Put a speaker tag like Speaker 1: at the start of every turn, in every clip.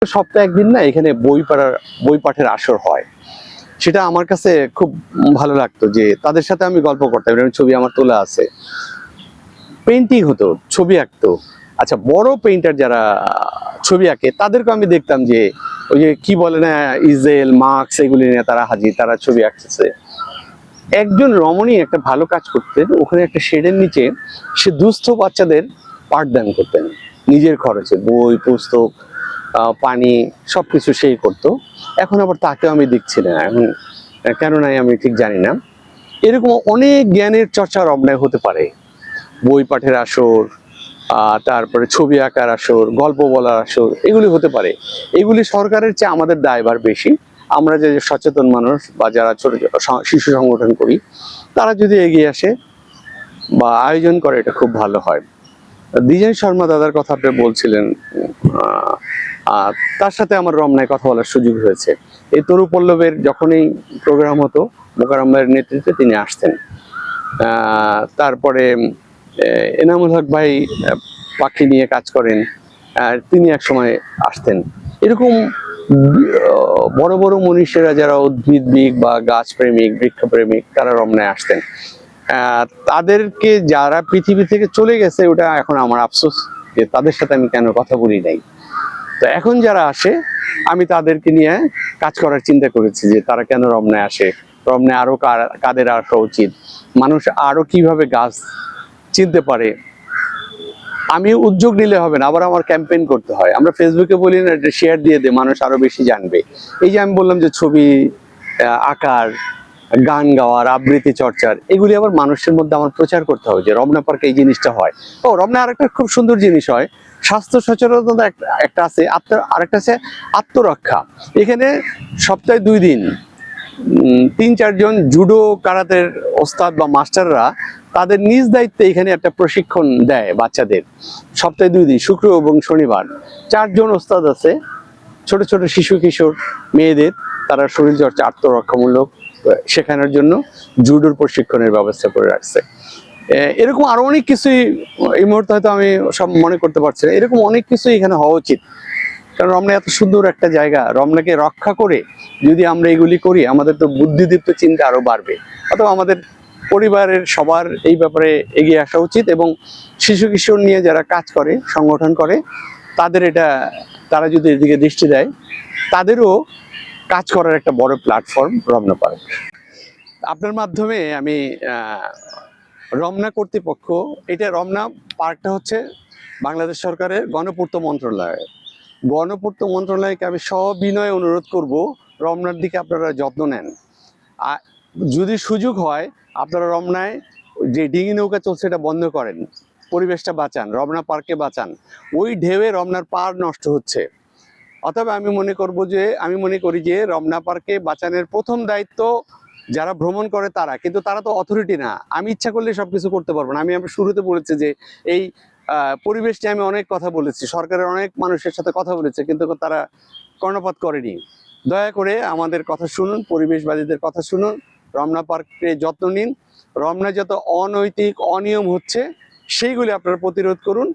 Speaker 1: সপ্তাহে একদিন না এখানে বই পাঠের আসর হয়। সেটা আমার কাছে খুব ভালো লাগতো যে তাদের সাথে আমি গল্প করতাম, এরকম ছবি আমার তোলা আছে। পেন্টিং হতো, ছবি আঁকতো। আচ্ছা, বড় পেইন্টার যারা ছবি আঁকে তাদেরকে আমি দেখতাম যে ওই যে কি বলে না, ইজেল মার্কস এগুলি নিয়ে তারা হাজির, তারা ছবি আঁকতেছে। একজন রমণী একটা ভালো কাজ করতেন, ওখানে একটা শেডের নিচে সে দুস্থ বাচ্চাদের পাঠদান করতেন নিজের খরচে, বই পুস্তক পানি সবকিছু সেই করতো। এখন আবার তাকেও আমি দেখছি না, এখন কেন নাই আমি ঠিক জানি না। এরকম অনেক জ্ঞানের চর্চা রমনায় হতে পারে। বই পাঠের আসর, তারপরে ছবি আঁকার আসর, গল্প বলার আসর, এগুলি হতে পারে। এগুলি সরকারের চেয়ে আমাদের দায়ভার বেশি। আমরা যে সচেতন মানুষ বা যারা ছোট ছোট শিশু সংগঠন করি, তারা যদি এগিয়ে আসে বা আয়োজন করে, এটা খুব ভালো হয়। দ্বিজেন শর্মা দাদার কথা আপনি বলছিলেন, তার সাথে আমার রমনায় কথা বলার সুযোগ হয়েছে। এই তরু পল্লবের যখনই প্রোগ্রাম হতো, মোকাররম ভাইয়ের নেতৃত্বে তিনি আসতেন। তারপরে এনামুল হক ভাই পাখি নিয়ে কাজ করেন, তিনি এক সময় আসতেন। এরকম বড় বড় মনীষীরা যারা উদ্ভিদবিদ বা গাছ প্রেমিক, বৃক্ষ প্রেমিক, তারা রমনায় আসতেন। তাদেরকে যারা পৃথিবী থেকে চলে গেছে, ওটা এখন আমার আফসোস যে তাদের সাথে আমি কেন কথা বলি নাই। তো এখন যারা আসে, আমি তাদেরকে নিয়ে কাজ করার চিন্তা করেছি যে তারা কেন রমনায় আসে, রমনায় আরো কাদের আসা উচিত, মানুষ আরো কিভাবে গাছ চিনতে পারে। আমি উদ্যোগ নিলে হবে না, আবার আমার ক্যাম্পেইন করতে হয়। আমরা ফেসবুকে বলি না, শেয়ার দিয়ে দে, মানুষ আরো বেশি জানবে। এই যে আমি বললাম যে ছবি আঁকার, গান গাওয়ার, আবৃত্তি চর্চার, এগুলি আবার মানুষের মধ্যে আমার প্রচার করতে হবে যে রমনা পার্কে এই জিনিসটা হয়। ও রমনা আরেকটা খুব সুন্দর জিনিস হয়, স্বাস্থ্য সচেতনতা একটা আছে, আরেকটা আছে আত্মরক্ষা। এখানে সপ্তাহে 2 দিন 3-4 জন জুডো কারাতের ওস্তাদ বা মাস্টাররা তাদের নিজ দায়িত্বে এখানে একটা প্রশিক্ষণ দেয় বাচ্চাদের। সপ্তাহে 2 দিন, শুক্র এবং শনিবার। 4 জন ওস্তাদ আছে, ছোট ছোট শিশু কিশোর মেয়েদের, তারা শরীরচর্চা আত্মরক্ষামূলক শেখানোর জন্য জুডোর প্রশিক্ষণের ব্যবস্থা করে রাখছে। এরকম আরো অনেক কিছুই এই মুহূর্তে হয়তো আমি সব মনে করতে পারছি না, এরকম অনেক কিছুই এখানে হওয়া উচিত। কারণ রমনা এত সুন্দর একটা জায়গা, রমনাকে রক্ষা করে যদি আমরা এগুলি করি, আমাদের তো বুদ্ধিদীপ্ত চিন্তা আরো বাড়বে। অথবা আমাদের পরিবারের সবার এই ব্যাপারে এগিয়ে আসা উচিত, এবং শিশু কিশোর নিয়ে যারা কাজ করে, সংগঠন করে, তারা যদি এদিকে দৃষ্টি দেয়, তাদেরও কাজ করার একটা বড় প্ল্যাটফর্ম রমনা পার্ক। আপনার মাধ্যমে আমি রমনা কর্তৃপক্ষ, এটা রমনা পার্কটা হচ্ছে বাংলাদেশ সরকারের গণপূর্ত মন্ত্রণালয়কে আমি সবিনয়ে অনুরোধ করব, রমনার দিকে আপনারা যত্ন নেন। আর যদি সুযোগ হয়, আপনারা রমনায় যে ডিঙি নৌকা চলছে এটা বন্ধ করেন, পরিবেশটা বাঁচান, রমনা পার্কে বাঁচান। ওই ঢেউয়ে রমনার পার নষ্ট হচ্ছে। অথবা আমি মনে করি যে রমনা পার্কে বাঁচানোর প্রথম দায়িত্ব যারা ভ্রমণ করে তারা, কিন্তু তারা তো অথরিটি না। আমি ইচ্ছা করলে সবকিছু করতে পারবো না। আমি শুরুতে বলেছি যে এই পরিবেশ নিয়ে আমি অনেক কথা বলেছি, সরকারের অনেক মানুষের সাথে কথা বলেছে, কিন্তু তারা কর্ণপাত করেনি। দয়া করে আমাদের কথা শুনুন, পরিবেশবাদীদের কথা শুনুন, রমনা পার্কে যত্ন নিন। রমনা যত অনৈতিক অনিয়ম হচ্ছে সেইগুলি আপনারা প্রতিরোধ করুন।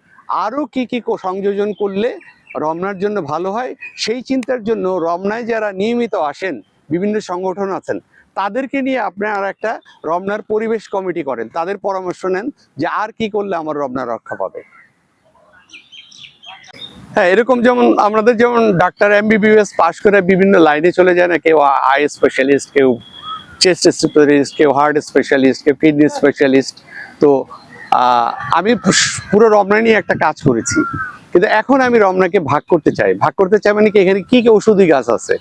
Speaker 1: আরও কি সংযোজন করলে রমনার জন্য ভালো হয়, সেই চিন্তার জন্য রমনায় যারা নিয়মিত আসেন, বিভিন্ন সংগঠন আছেন, তাদেরকে নিয়ে আপনারা একটা রমনার পরিবেশ কমিটি করেন, তাদের পরামর্শ নেন যে আর কি করলে আমার রমনা রক্ষা পাবে। হ্যাঁ, এরকম যেমন ডাক্তার MBBS পাশ করে বিভিন্ন লাইনে চলে যায় না, কেউ আই স্পেশালিস্ট, কেউ চেস্ট স্পেশালিস্ট, কেউ হার্ট স্পেশালিস্ট, কেউ কিডনি স্পেশালিস্ট। তো আমি পুরো রমনা নিয়ে একটা কাজ করেছি, কিন্তু এখন আমি রমনাকে ভাগ করতে চাই মানে কি, এখানে কি ঔষধি গাছ আছে,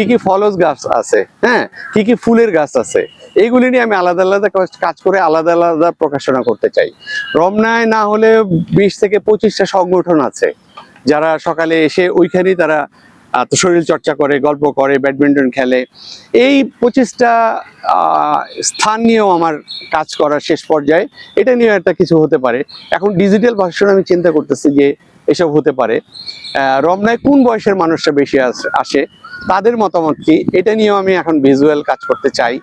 Speaker 1: কি ফলজ গাছ আছে, হ্যাঁ, কি ফুলের গাছ আছে, এইগুলি নিয়ে আমি আলাদা আলাদা কাজ করে আলাদা আলাদা প্রকাশনা করতে চাই। রমনায় না হলে 20 থেকে 25টা সংগঠন আছে, যারা সকালে এসে ওইখানেই তারা শরীর চর্চা করে, গল্প করে, ব্যাডমিন্টন খেলে। এই 25টা স্থান নিয়েও আমার কাজ করার শেষ পর্যায়ে, এটা নিয়েও একটা কিছু হতে পারে। এখন ডিজিটাল ভার্সন আমি চিন্তা করতেছি যে এসব হতে পারে। রমনায় কোন বয়সের মানুষরা বেশি আসে, তাদের মতামত কি, এটা নিয়েও আমি এখন ভিজুয়াল কাজ করতে চাই।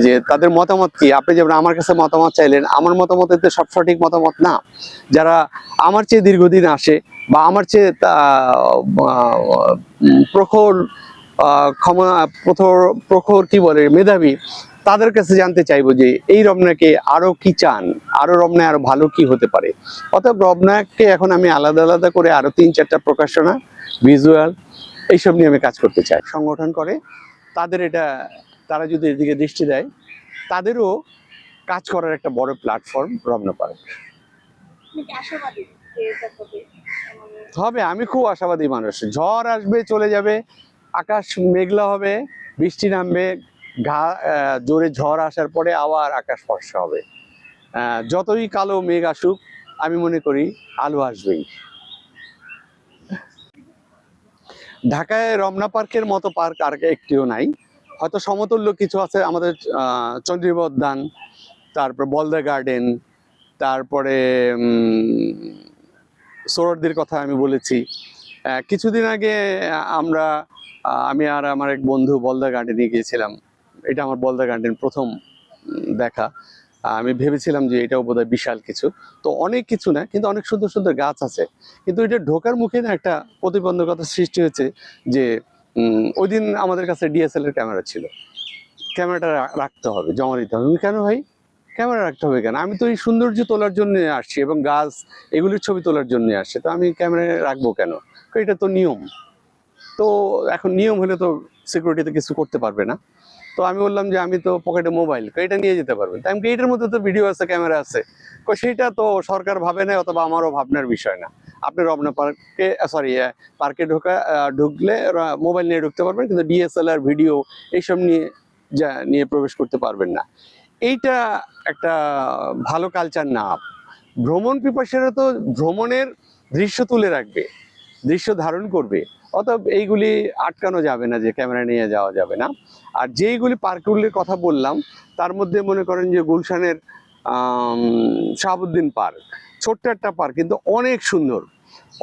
Speaker 1: যে তাদের মতামত কি। আপনি যেমন আমার কাছে মতামত চাইলেন, আমার মতামত তো সব সঠিক মতামত না। যারা আমার চেয়ে দীর্ঘদিন আসে বা আমার চেয়ে প্রখর প্রখর কি বলে মেধাবী, তাদের কাছে জানতে চাইবো যে এই রমনাকে আরো কি চান, আরো রমনায় আরো ভালো কি হতে পারে। অতএব রমনাকে এখন আমি আলাদা আলাদা করে আরো 3-4টা প্রকাশনা, ভিজুয়াল এইসব নিয়ে আমি কাজ করতে চাই। সংগঠন করে তাদের এটা, তারা যদি এদিকে দৃষ্টি দেয়, তাদেরও কাজ করার একটা বড় প্ল্যাটফর্ম রমনা পার্ক হবে। আমি খুব আশাবাদী মানুষ। ঝড় আসবে, চলে যাবে, আকাশ মেঘলা হবে, বৃষ্টি নামবে, জোরে ঝড় আসার পরে আবার আকাশ ফর্সা হবে। যতই কালো মেঘ আসুক, আমি মনে করি আলো আসবেই। ঢাকায় রমনা পার্কের মতো পার্ক আর একটিও নাই। হয়তো সমতুল্য কিছু আছে আমাদের, চন্দ্রিমা উদ্যান, তারপর বলদা গার্ডেন, তারপরে সোহরাওয়ার্দীর কথা আমি বলেছি। কিছুদিন আগে আমি আর আমার এক বন্ধু বলদা গার্ডেনে গিয়েছিলাম। এটা আমার বলদা গার্ডেন প্রথম দেখা। আমি ভেবেছিলাম যে এটাও বোধহয় বিশাল কিছু, তো অনেক কিছু না, কিন্তু অনেক সুন্দর সুন্দর গাছ আছে। কিন্তু এটা ঢোকার মুখে না একটা প্রতিবন্ধকতা সৃষ্টি হয়েছে যে ওই দিন আমাদের কাছে ডিএসএলআর ক্যামেরা ছিল, ক্যামেরাটা রাখতে হবে, জমা দিতে হবে। কেন ভাই ক্যামেরা রাখতে হবে কেন? আমি তো এই সৌন্দর্য তোলার জন্য আসছি এবং গাছ এগুলির ছবি তোলার জন্য আসছি, তো আমি ক্যামেরা রাখবো কেন? এটা তো নিয়ম। তো এখন নিয়ম হলে তো সিকিউরিটিতে কিছু করতে পারবে না। তো আমি বললাম যে আমি তো পকেটে মোবাইল, এটা নিয়ে যেতে পারবেন। তাই আমি এইটার মধ্যে তো ভিডিও আছে, ক্যামেরা আছে। সেইটা তো সরকার ভাবে না, অথবা আমারও ভাবনার বিষয় না। আপনি রমনা পার্কে পার্কে ঢুকলে মোবাইল নিয়ে ঢুকতে পারবেন, কিন্তু ডিএসএলআর ভিডিও এইসব নিয়ে প্রবেশ করতে পারবেন না। এইটা একটা ভালো কালচার না। ভ্রমণ পিপাসীরা তো ভ্রমণের দৃশ্য তুলে রাখবে, দৃশ্য ধারণ করবে। অতএব এইগুলি আটকানো যাবে না যে ক্যামেরা নিয়ে যাওয়া যাবে না। আর যেইগুলি পার্কগুলির কথা বললাম, তার মধ্যে মনে করেন যে গুলশানের শাহাবুদ্দিন পার্ক, ছোট্ট একটা পার্ক, কিন্তু অনেক সুন্দর।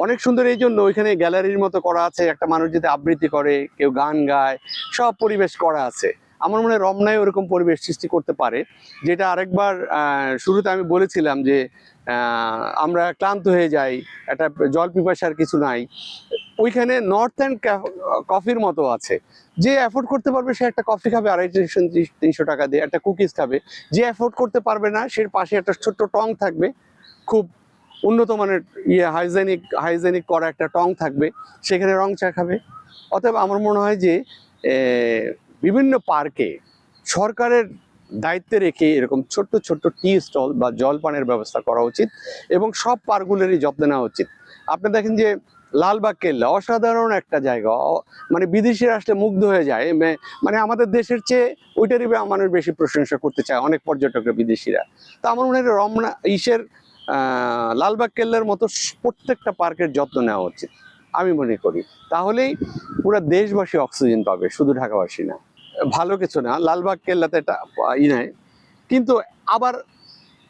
Speaker 1: অনেক সুন্দর এই জন্য ওইখানে গ্যালারির মতো করা আছে, একটা মানুষ যদি আবৃত্তি করে, কেউ গান গায়, সব পরিবেশ করা আছে। আমার মনে হয় রমনায় ওরকম পরিবেশ সৃষ্টি করতে পারে। যেটা আরেকবার শুরুতে আমি বলেছিলাম যে আমরা ক্লান্ত হয়ে যাই, একটা জল পিপাসার কিছু নাই। ওইখানে নর্থ অ্যান্ড কফির মতো আছে। যে অ্যাফোর্ড করতে পারবে সে একটা কফি খাবে 250-300 টাকা দিয়ে, একটা কুকিজ খাবে। যে অ্যাফোর্ড করতে পারবে না, সে পাশে একটা ছোট্ট টং থাকবে, খুব উন্নত মানের হাইজেনিক করা একটা টং থাকবে, সেখানে রং চা খাবে। অতএব আমার মনে হয় যে বিভিন্ন পার্কে সরকারের দায়িত্বে রেখে এরকম ছোট্ট ছোট্ট টি স্টল বা জলপানের ব্যবস্থা করা উচিত, এবং সব পার্কগুলোরই যত্ন নেওয়া উচিত। আপনি দেখেন যে লালবাগ কেল্লা অসাধারণ একটা জায়গা, মানে বিদেশিরা আসলে মুগ্ধ হয়ে যায়। মানে আমাদের দেশের চেয়ে ওইটারই মানুষ বেশি প্রশংসা করতে চায়, অনেক পর্যটকরা, বিদেশিরা। তো আমার মনে হয় রমনা লালবাগ কেল্লার মতো প্রত্যেকটা পার্কের যত্ন নেওয়া উচিত আমি মনে করি। তাহলেই পুরো দেশবাসী অক্সিজেন পাবে, শুধু ঢাকাবাসী না। ভালো কিছু না, লালবাগ কেল্লাতে এটা নাই। কিন্তু আবার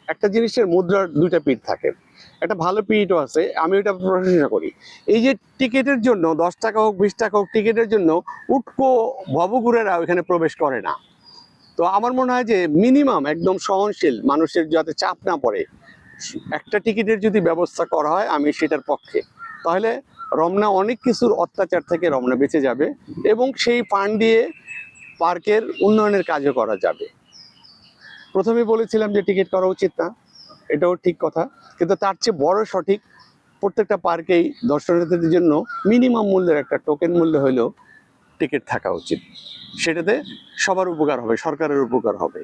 Speaker 1: একটা জিনিসের মুদ্রার দুইটা পিঠ থাকে, একটা ভালো পিঠও আছে, আমি ওইটা প্রশংসা করি। এই যে টিকিটের জন্য 10 টাকা হোক 20 টাকা হোক, টিকিটের জন্য উটকো ভবঘুরেরা ওইখানে প্রবেশ করে না। তো আমার মনে হয় যে মিনিমাম একদম সহনশীল, মানুষের যাতে চাপ না পড়ে, একটা টিকিটের যদি ব্যবস্থা করা হয়, আমি সেটার পক্ষে। তাহলে রমনা অনেক কিছুর অত্যাচার থেকে রমনা বেঁচে যাবে, এবং সেই ফান্ড দিয়ে পার্কের উন্নয়নের কাজও করা যাবে। প্রথমে বলেছিলাম যে টিকিট করা উচিত না, এটাও ঠিক কথা, কিন্তু তার চেয়ে বড় সঠিক প্রত্যেকটা পার্কেই দর্শনার্থীদের জন্য মিনিমাম মূল্যের একটা টোকেন মূল্য হলেও টিকিট থাকা উচিত। সেটাতে সবার উপকার হবে, সরকারের উপকার হবে।